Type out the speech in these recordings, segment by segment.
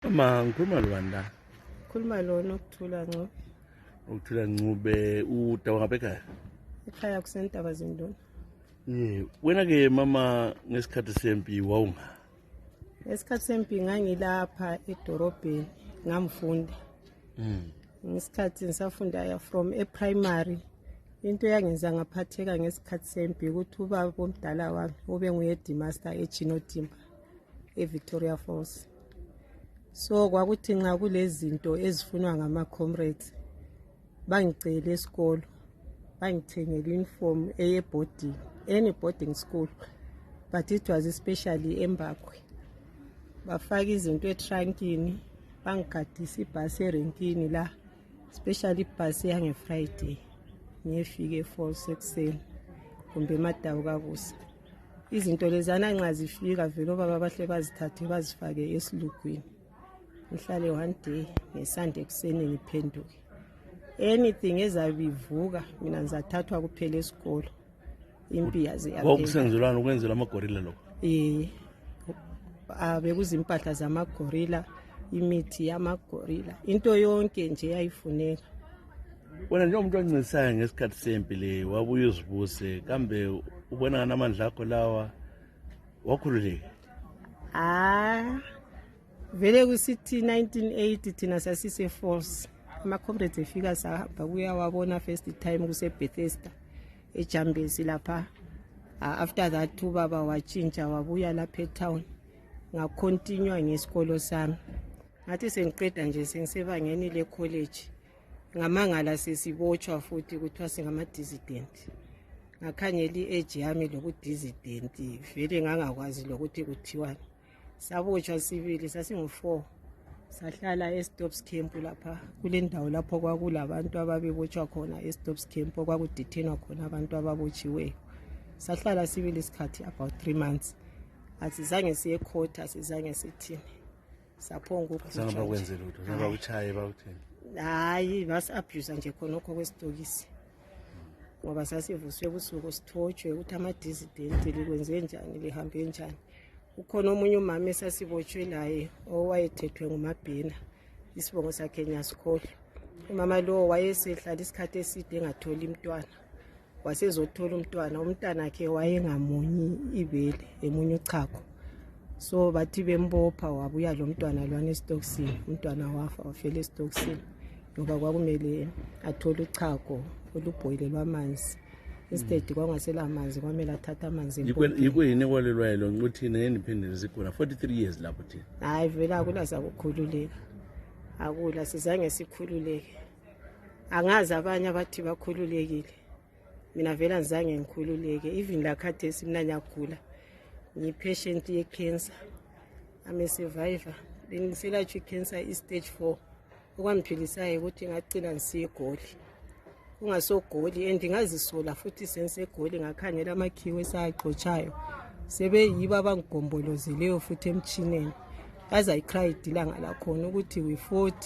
Mama ngikhuluma lwanda. Khuluma lona ukuthula Ncube. Ukuthula Ncube udawa ngapha ekhaya. Ekhaya kusentaba zindoni. Wena ke mama ngesikhathi sempi wawunga. Ngesikhathi sempi ngangilapha edorobheni ngamfunda. Ngesikhathi ngisafunda from primary into yangenza ngaphatheka ngesikhathi sempi ukuthi ubaba omdala wami ube nguye headmaster eChinotimba eVictoria Falls. So kwakuthi nxa kulezinto ezifunwa ngama comrades bangicela esikolo bangithengele uniform eye boarding any boarding school but it was especially eMbakwe. Bafaka izinto etrankini bangigadisa ibhasi erenkini la especially ibhasi yange Friday ngiyefika eFalls ekuseni kumbe emadawu kabusa. Izinto lezana nxa zifika vele obaba bahle bazithathe bazifake esilugwini. Ngihlale one day ngeSunday kuseni ngiphenduke. Anything ezabivuka mina ngizathathwa kuphela esikolo. Impi yaze yaphela. Kwakusenzelwana ukwenzela amagorilla lokho. Bekuzimpahla zamagorilla, imithi yamagorilla. Into yonke nje yayifuneka. Wena njengomuntu oncedisayo ngesikhathi sempi le wabuye uzibuse kambe ubona namandla akho lawa wakhululeka. Vele kusithi 1980 thina sasise Falls. Ama comrades efika sahamba kuya wabona first time kuse Bethesda eJambezi lapha. After that ubaba watshintsha wabuya lapha etown. Ngakontinue ngesikolo sami. Ngathi sengiqeda nje sengisebangeni le college. Ngamangala sesibotshwa futhi kuthiwa singama dissident. Ngakhanyela iage yami loku dissident vele ngangakwazi lokuthi kuthiwani. Sabotshwa sibili sasingu4 sahlala eStops camp lapha kule ndawo lapho kwakulabantu ababebotshwa khona eStops camp okwakudethenwa khona abantu ababotshiweyo. Sahlala sibili isikhathi about 3 months. Asizange siye court asizange sithini. Saphonga ukukhutshwa. Sanga bakwenze lutho bakuchaye bakuthini. Hayi bas abuse nje khonokho kwesitokisi. Ngoba sasivuswe ubusuku sithotshwe ukuthi ama dissident likwenze njani lihambe njani. Ukhona omunye umama esasibotshwe laye owayethethwe ngumabhena isibongo sakhe nyasikhohle. Umama lo wayesehlala isikhathi eside engatholi umntwana. Wasezothola umntwana wakhe wayengamunyi ibele emunye uchago. So bathi bembopha wabuya lo mntwana lwana esitokisini. Umntwana wafa wafela esitokisini ngoba kwakumele athole uchago olubhoyilelwa amanzi. Instead kwangasela amanzi kwamele athatha amanzi empompi. Yikuyini kwalelwayelo ukuthi ne independence ikhona 43 years lapho thina. Hayi vela akula sakukhululeka. Akula sizange sikhululeke. Angazi abanye abathi bakhululekile. Mina vela ngizange ngikhululeke even la khathesi mina nyagula. Ngi patient ye cancer. I'm a survivor. Bengiselatshwe cancer stage 4. Okwamphilisayo ukuthi ngagcina ngisiye eGoli. Ungasogoli endingazisola futhi sensegoli ngakhangela amakhiwe esayixotshayo sebeyiba abangigombolozeleyo futhi emchineni aza icried ilanga lakhona ukuthi we fought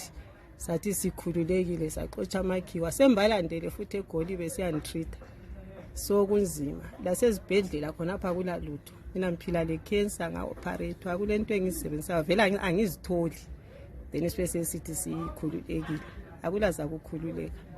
sathi sikhululekile saxotsha amakhiwa sembalandele futhi eGoli besiyantreat so kunzima lasezibhedlela khona apha kula lutho mina mphila le cancer ngaoperate akulento engizisebenzisa vela angizitholi then sibese sithi sikhululekile akula za kukhululeka.